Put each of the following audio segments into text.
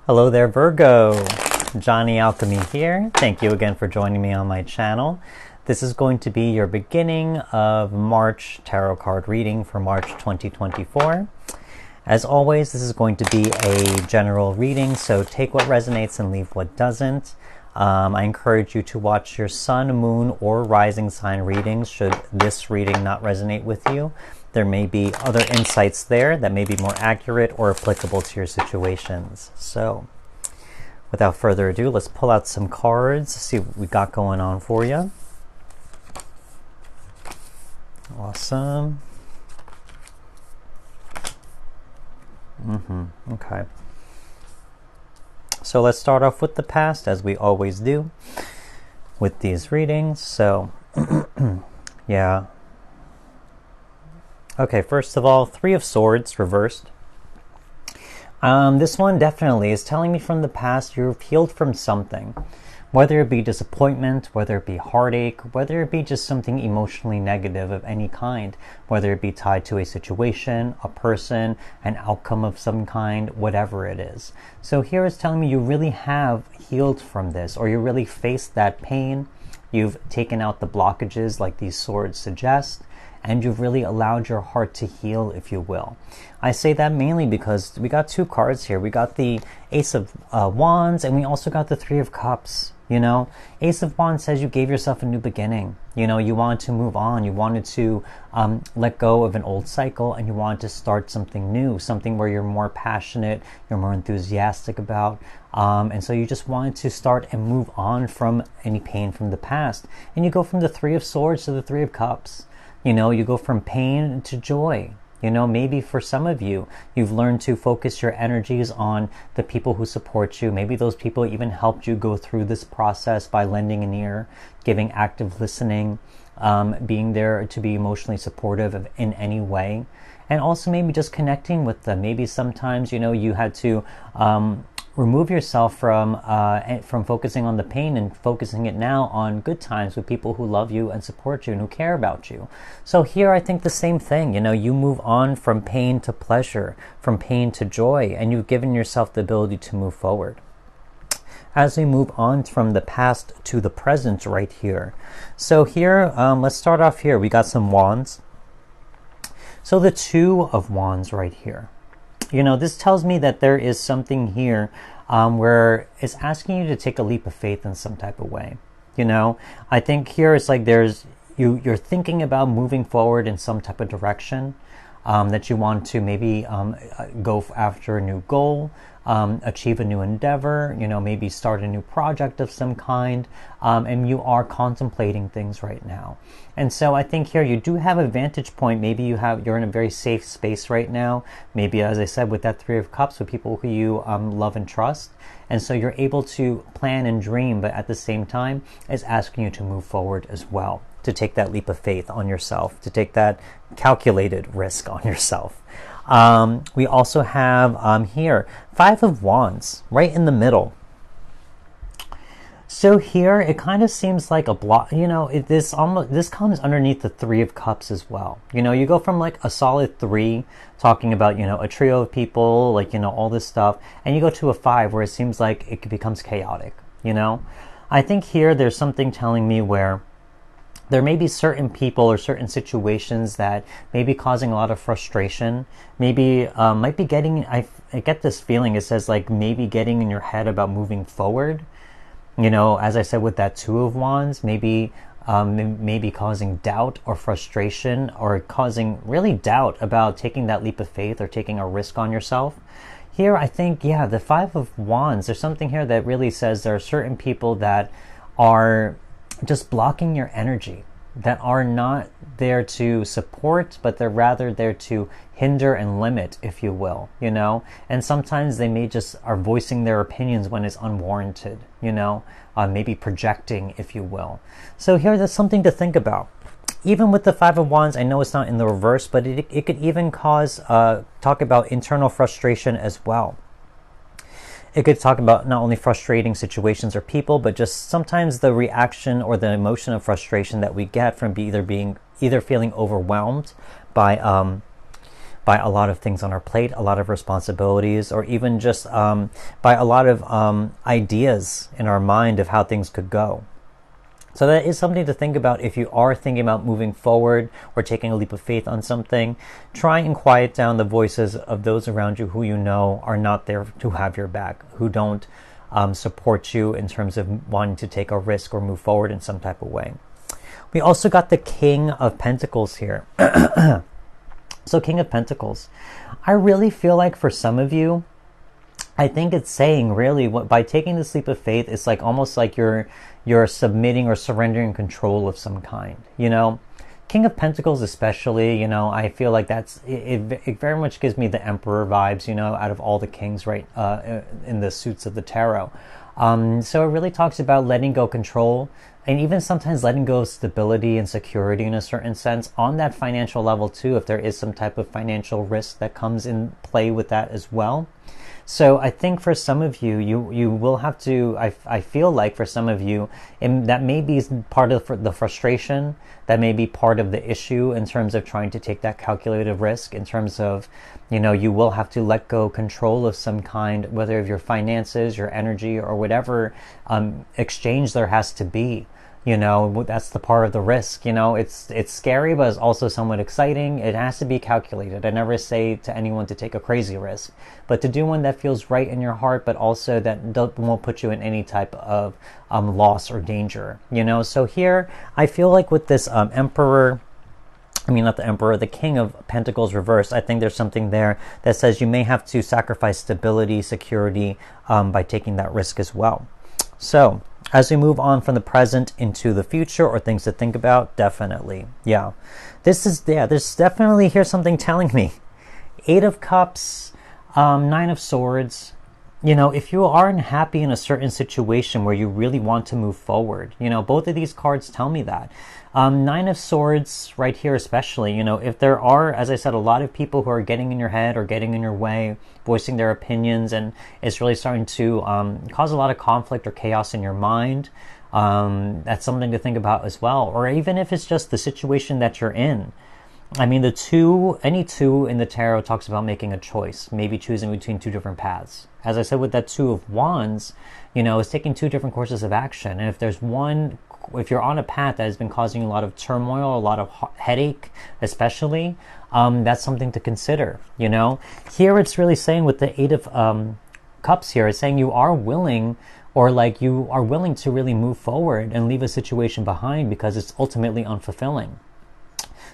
Hello there, Virgo. Johnny Alchemy here. Thank you again for joining me on my channel. This is going to be your beginning of March tarot card reading for March 2024. As always, this is going to be a general reading, so take what resonates and leave what doesn't. I encourage you to watch your sun, moon, or rising sign readings should this reading not resonate with you. There may be other insights there that may be more accurate or applicable to your situations. So, without further ado, let's pull out some cards, see what we got going on for you. Awesome. Okay. So let's start off with the past, as we always do with these readings. So, yeah. Okay, first of all, Three of Swords reversed. This one definitely is telling me from the past you've healed from something. Whether it be disappointment, whether it be heartache, whether it be just something emotionally negative of any kind, whether it be tied to a situation, a person, an outcome of some kind, whatever it is. So here it's telling me you really have healed from this, or you really faced that pain. You've taken out the blockages like these swords suggest, and you've really allowed your heart to heal, if you will. I say that mainly because we got two cards here. We got the Ace of Wands, and we also got the Three of Cups. You know, Ace of Wands says you gave yourself a new beginning. You know, you wanted to move on. You wanted to let go of an old cycle, and you wanted to start something new, something where you're more passionate, you're more enthusiastic about. And so you just wanted to start and move on from any pain from the past. And you go from the Three of Swords to the Three of Cups. You know, you go from pain to joy. You know, maybe for some of you, you've learned to focus your energies on the people who support you. Maybe those people even helped you go through this process by lending an ear, giving active listening, being there to be emotionally supportive in any way. And also maybe just connecting with them. Maybe sometimes, you know, you had to remove yourself from focusing on the pain and focusing it now on good times with people who love you and support you and who care about you. So here I think the same thing. You know, you move on from pain to pleasure, from pain to joy, and you've given yourself the ability to move forward. As we move on from the past to the present right here. So here, let's start off here. We got some wands. So the Two of Wands right here. You know, this tells me that there is something here where it's asking you to take a leap of faith in some type of way. You know, I think here it's like you're thinking about moving forward in some type of direction, that you want to maybe go after a new goal, achieve a new endeavor, you know, maybe start a new project of some kind, and you are contemplating things right now. And so I think here you do have a vantage point. Maybe you're in a very safe space right now. Maybe, as I said, with that Three of Cups, with people who you love and trust. And so you're able to plan and dream, but at the same time, it's asking you to move forward as well, to take that leap of faith on yourself, to take that calculated risk on yourself. We also have here Five of Wands right in the middle. So here it kind of seems like a block. You know, this comes underneath the Three of Cups as well. You know, you go from like a solid three, talking about, you know, a trio of people, like, you know, all this stuff, and you go to a five where it seems like it becomes chaotic. You know, I think here there's something telling me where there may be certain people or certain situations that may be causing a lot of frustration. Maybe might be getting, I get this feeling, it says like maybe getting in your head about moving forward. You know, as I said with that Two of Wands, maybe causing doubt or frustration, or causing really doubt about taking that leap of faith or taking a risk on yourself. Here I think, yeah, the Five of Wands, there's something here that really says there are certain people that are just blocking your energy, that are not there to support, but they're rather there to hinder and limit, if you will, you know. And sometimes they may just are voicing their opinions when it's unwarranted, you know, maybe projecting, if you will. So here, there's something to think about. Even with the Five of Wands, I know it's not in the reverse, but it could even cause talk about internal frustration as well. It could talk about not only frustrating situations or people, but just sometimes the reaction or the emotion of frustration that we get from either feeling overwhelmed by by a lot of things on our plate, a lot of responsibilities, or even just by a lot of ideas in our mind of how things could go. So that is something to think about if you are thinking about moving forward or taking a leap of faith on something. Try and quiet down the voices of those around you who you know are not there to have your back, who don't support you in terms of wanting to take a risk or move forward in some type of way. We also got the King of Pentacles here. So King of Pentacles. I really feel like for some of you, I think it's saying really by taking this leap of faith, it's like almost like you're submitting or surrendering control of some kind, you know. King of Pentacles especially, you know, I feel like it very much gives me the Emperor vibes, you know, out of all the kings, right, in the suits of the tarot. So it really talks about letting go control, and even sometimes letting go of stability and security in a certain sense on that financial level too, if there is some type of financial risk that comes in play with that as well. So I think for some of you, you will have to, I feel like for some of you, and that may be part of the frustration, that may be part of the issue in terms of trying to take that calculated risk, in terms of, you know, you will have to let go control of some kind, whether of your finances, your energy, or whatever exchange there has to be. You know, that's the part of the risk. You know, it's scary, but it's also somewhat exciting. It has to be calculated. I never say to anyone to take a crazy risk, but to do one that feels right in your heart, but also that won't put you in any type of loss or danger. You know, so here I feel like with this Emperor, I mean, not the Emperor, the King of Pentacles reversed, I think there's something there that says you may have to sacrifice stability, security by taking that risk as well. So as we move on from the present into the future, or things to think about, definitely, yeah. There's definitely, here's something telling me. 8 of Cups, 9 of Swords. You know, if you aren't happy in a certain situation where you really want to move forward, you know, both of these cards tell me that. 9 of Swords right here especially, you know, if there are, as I said, a lot of people who are getting in your head or getting in your way, voicing their opinions, and it's really starting to cause a lot of conflict or chaos in your mind, that's something to think about as well. Or even if it's just the situation that you're in. I mean, any two in the tarot talks about making a choice, maybe choosing between 2 different paths. As I said with that 2 of Wands, you know, it's taking 2 different courses of action. And if there's one, if you're on a path that has been causing a lot of turmoil, a lot of headache, especially, that's something to consider, you know. Here it's really saying with the 8 of Cups here, it's saying you are willing, or like you are willing to really move forward and leave a situation behind because it's ultimately unfulfilling.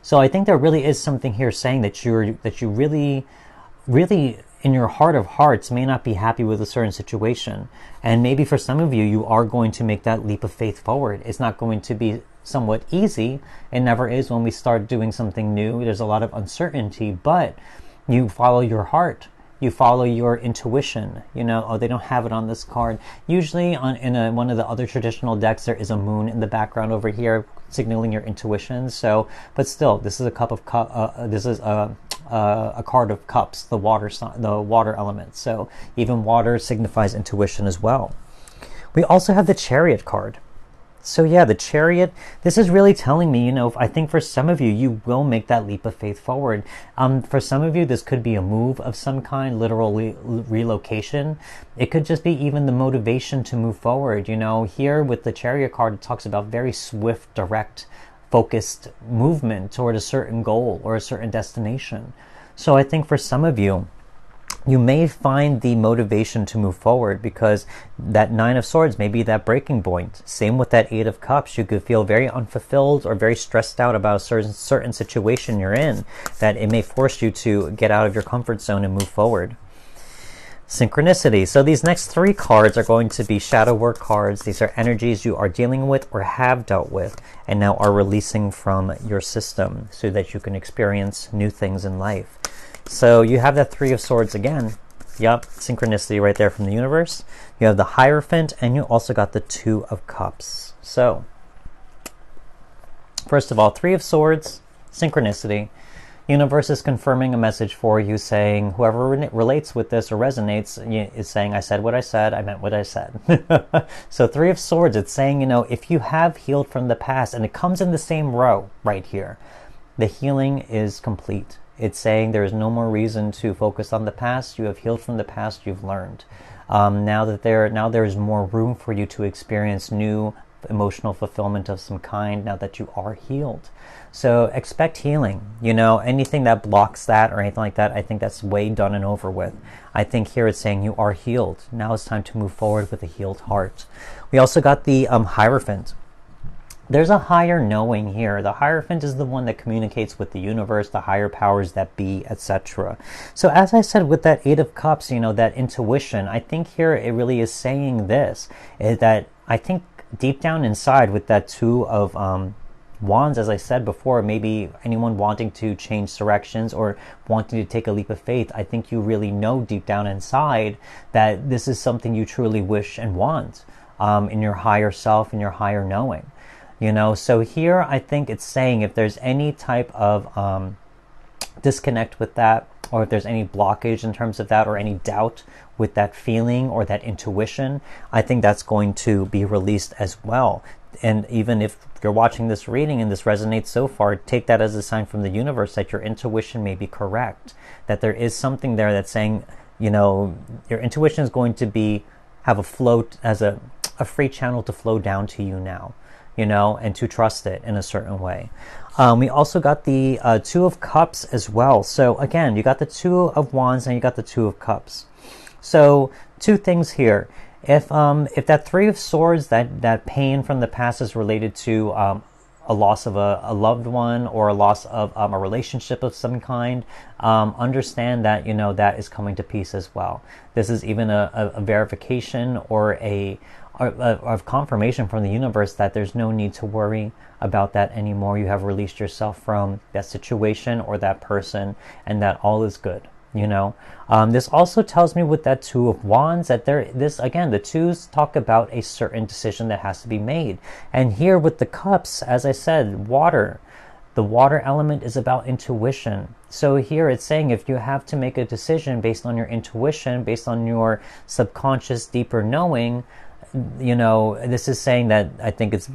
So I think there really is something here saying that you really in your heart of hearts may not be happy with a certain situation. And maybe for some of you, you are going to make that leap of faith forward. It's not going to be somewhat easy. It never is when we start doing something new. There's a lot of uncertainty, but you follow your heart. You follow your intuition. You know, oh, they don't have it on this card. Usually in one of the other traditional decks, there is a moon in the background over here, signaling your intuition. So, but still, this is a this is a card of cups, the water element. So even water signifies intuition as well. We also have the Chariot card. So yeah, the Chariot, this is really telling me, you know, I think for some of you, you will make that leap of faith forward. For some of you, this could be a move of some kind, literal relocation. It could just be even the motivation to move forward. You know, here with the Chariot card, it talks about very swift, direct, focused movement toward a certain goal or a certain destination. So I think for some of you, you may find the motivation to move forward because that 9 of Swords may be that breaking point. Same with that 8 of Cups. You could feel very unfulfilled or very stressed out about a certain situation you're in, that it may force you to get out of your comfort zone and move forward. Synchronicity. So these next 3 cards are going to be shadow work cards. These are energies you are dealing with or have dealt with and now are releasing from your system so that you can experience new things in life. So you have that 3 of Swords again. Yep, synchronicity right there from the universe. You have the Hierophant, and you also got the 2 of Cups. So, first of all, 3 of Swords, synchronicity. Universe is confirming a message for you, saying whoever relates with this or resonates is saying, I said what I said, I meant what I said. So 3 of Swords, it's saying, you know, if you have healed from the past, and it comes in the same row right here, the healing is complete. It's saying there is no more reason to focus on the past. You have healed from the past. You've learned. Now there is more room for you to experience new emotional fulfillment of some kind now that you are healed. So expect healing. Anything that blocks that or anything like that, I think that's way done and over with. I think here it's saying you are healed. Now it's time to move forward with a healed heart. We also got the Hierophant. There's a higher knowing here. The Hierophant is the one that communicates with the universe, the higher powers that be, etc. So as I said with that Eight of Cups, that intuition, I think here it really is saying this, is that I think deep down inside with that Two of Wands, as I said before, maybe anyone wanting to change directions or wanting to take a leap of faith, I think you really know deep down inside that this is something you truly wish and want in your higher self, in your higher knowing. So here I think it's saying if there's any type of disconnect with that, or if there's any blockage in terms of that, or any doubt with that feeling or that intuition, I think that's going to be released as well. And even if you're watching this reading and this resonates so far, take that as a sign from the universe that your intuition may be correct, that there is something there that's saying, your intuition is going to have a float as a free channel to flow down to you now. And to trust it in a certain way. We also got the Two of Cups as well. So again, you got the Two of Wands and you got the Two of Cups. So two things here. If that Three of Swords, that pain from the past is related to a loss of a loved one or a loss of a relationship of some kind, understand that that is coming to peace as well. This is even a verification or of confirmation from the universe that there's no need to worry about that anymore. You have released yourself from that situation or that person, and that all is good. This also tells me with that Two of Wands that the twos talk about a certain decision that has to be made. And here with the Cups, as I said, the water element is about intuition. So here it's saying if you have to make a decision based on your intuition, based on your subconscious deeper knowing, this is saying that I think it's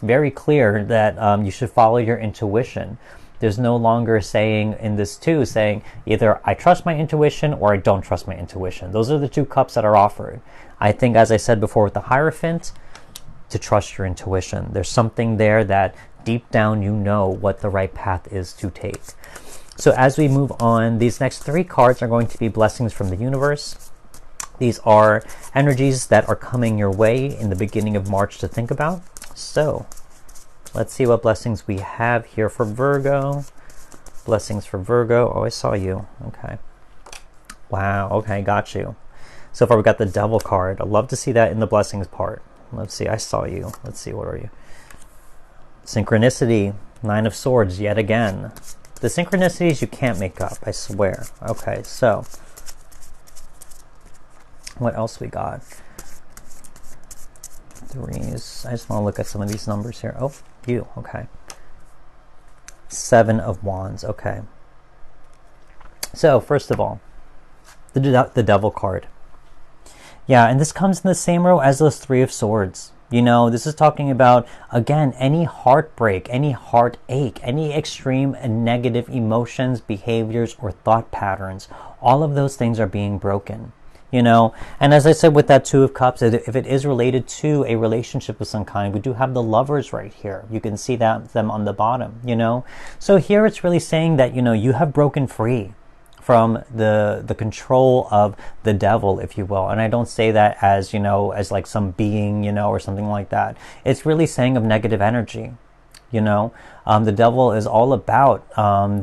very clear that you should follow your intuition. There's no longer saying in this two, saying either I trust my intuition or I don't trust my intuition. Those are the two cups that are offered. I think, as I said before with the Hierophant, to trust your intuition. There's something there that deep down what the right path is to take. So as we move on, these next three cards are going to be blessings from the universe. These are energies that are coming your way in the beginning of March to think about. So let's see what blessings we have here for Virgo. Blessings for Virgo. Oh, I saw you. Okay. Wow. Okay, got you. So far we got the Devil card. I'd love to see that in the blessings part. Let's see. I saw you. Let's see. What are you? Synchronicity. Nine of Swords yet again. The synchronicities you can't make up, I swear. Okay, so what else we got? Threes. I just want to look at some of these numbers here. Oh, you. Okay. Seven of Wands. Okay. So, first of all, the Devil card. Yeah, and this comes in the same row as those Three of Swords. This is talking about, again, any heartbreak, any heartache, any extreme and negative emotions, behaviors, or thought patterns. All of those things are being broken. And as I said with that Two of Cups, if it is related to a relationship of some kind, we do have the Lovers right here. You can see them on the bottom, So here it's really saying that, you have broken free from the control of the devil, if you will. And I don't say that as, as like some being, or something like that. It's really saying of negative energy. The devil is all about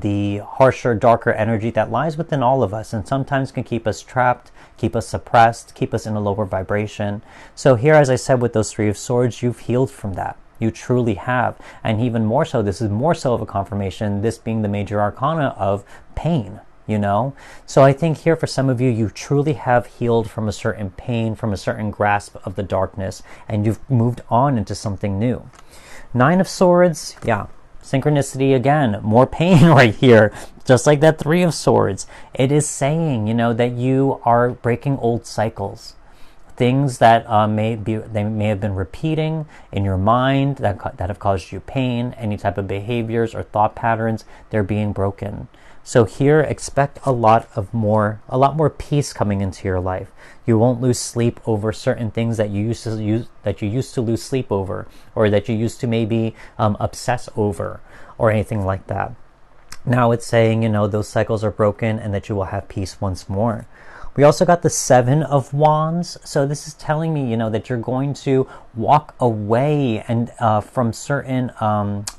the harsher, darker energy that lies within all of us, and sometimes can keep us trapped, keep us suppressed, keep us in a lower vibration. So here, as I said, with those Three of Swords, you've healed from that. You truly have. And even more so, this is more so of a confirmation, this being the major arcana of pain. So I think here for some of you, you truly have healed from a certain pain, from a certain grasp of the darkness, and you've moved on into something new. Nine of Swords, yeah, synchronicity again, more pain right here, just like that Three of Swords. It is saying, that you are breaking old cycles. Things that may have been repeating in your mind that have caused you pain, any type of behaviors or thought patterns, they're being broken. So here, expect a lot more peace coming into your life. You won't lose sleep over certain things that you used to lose sleep over, or that you used to maybe obsess over, or anything like that. Now it's saying, those cycles are broken and that you will have peace once more. We also got the Seven of Wands. So this is telling me, that you're going to walk away and from certain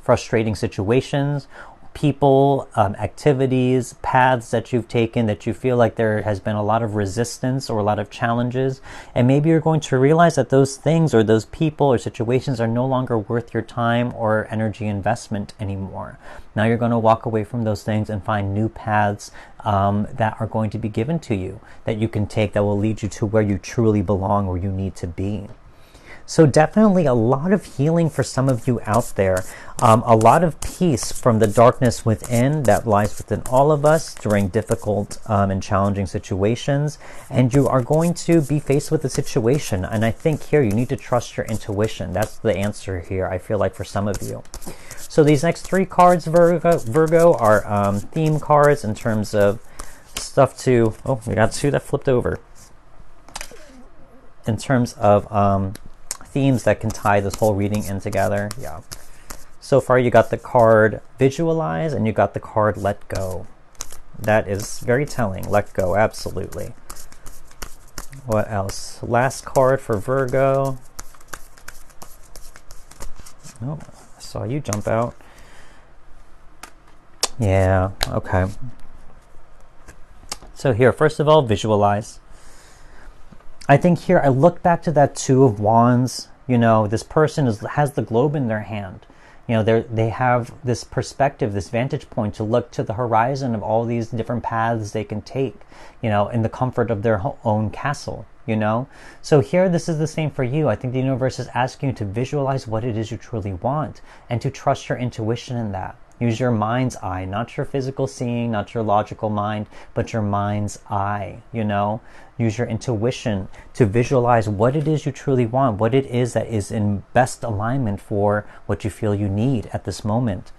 frustrating situations, people, activities, paths that you've taken that you feel like there has been a lot of resistance or a lot of challenges. And maybe you're going to realize that those things or those people or situations are no longer worth your time or energy investment anymore. Now you're going to walk away from those things and find new paths that are going to be given to you, that you can take, that will lead you to where you truly belong, where you need to be. So definitely a lot of healing for some of you out there. A lot of peace from the darkness within that lies within all of us during difficult and challenging situations. And you are going to be faced with a situation. And I think here you need to trust your intuition. That's the answer here, I feel like, for some of you. So these next three cards, Virgo, are theme cards in terms of stuff to... Oh, we got two that flipped over. In terms of... themes that can tie this whole reading in together. Yeah. So far you got the card Visualize and you got the card Let Go. That is very telling. Let go, absolutely. What else? Last card for Virgo. Oh, I saw you jump out. Yeah, okay. So here, first of all, visualize. I think here, I look back to that Two of Wands. This person has the globe in their hand. They have this perspective, this vantage point to look to the horizon of all these different paths they can take, in the comfort of their own castle, So here, this is the same for you. I think the universe is asking you to visualize what it is you truly want and to trust your intuition in that. Use your mind's eye, not your physical seeing, not your logical mind, but your mind's eye, Use your intuition to visualize what it is you truly want, what it is that is in best alignment for what you feel you need at this moment.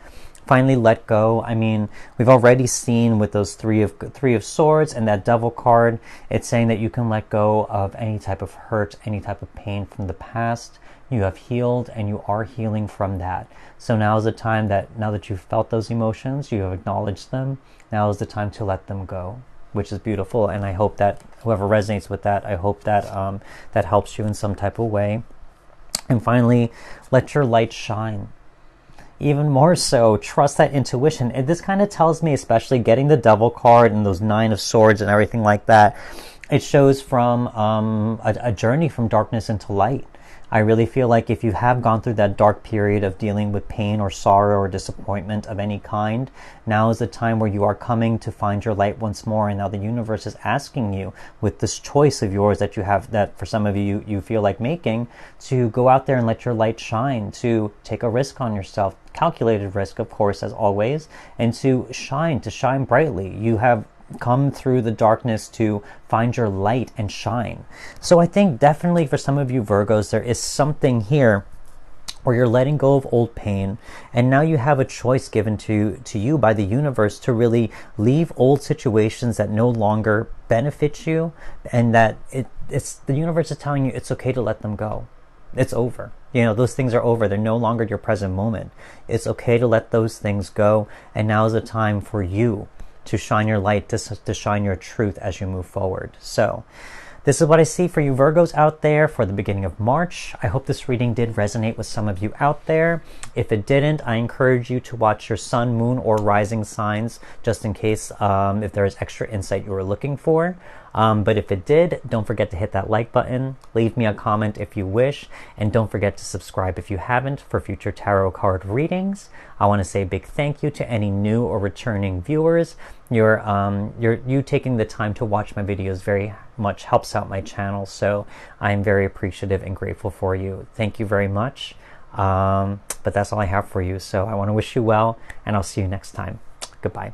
Finally, let go. I mean, we've already seen with those three of swords and that Devil card, it's saying that you can let go of any type of hurt, any type of pain from the past. You have healed and you are healing from that. So now is the time that, now that you've felt those emotions, you have acknowledged them, now is the time to let them go, which is beautiful. And I hope that whoever resonates with that, I hope that that helps you in some type of way. And finally, let your light shine. Even more so, trust that intuition. And this kind of tells me, especially getting the Devil card and those Nine of Swords and everything like that, it shows from a journey from darkness into light. I really feel like if you have gone through that dark period of dealing with pain or sorrow or disappointment of any kind, now is the time where you are coming to find your light once more. And now the universe is asking you, with this choice of yours that you have, that for some of you feel like making, to go out there and let your light shine, to take a risk on yourself, calculated risk, of course, as always, and to shine brightly. You have come through the darkness to find your light and shine. So I think definitely for some of you Virgos, there is something here where you're letting go of old pain, and now you have a choice given to you by the universe to really leave old situations that no longer benefit you, and that it's the universe is telling you it's okay to let them go. It's over. Those things are over. They're no longer your present moment. It's okay to let those things go, and now is the time for you to shine your light, to shine your truth as you move forward. So this is what I see for you Virgos out there for the beginning of March. I hope this reading did resonate with some of you out there. If it didn't, I encourage you to watch your sun, moon, or rising signs, just in case if there is extra insight you were looking for. But if it did, don't forget to hit that like button, leave me a comment if you wish, and don't forget to subscribe if you haven't for future tarot card readings. I want to say a big thank you to any new or returning viewers. You taking the time to watch my videos very much helps out my channel, so I'm very appreciative and grateful for you. Thank you very much. But that's all I have for you, so I want to wish you well, and I'll see you next time. Goodbye.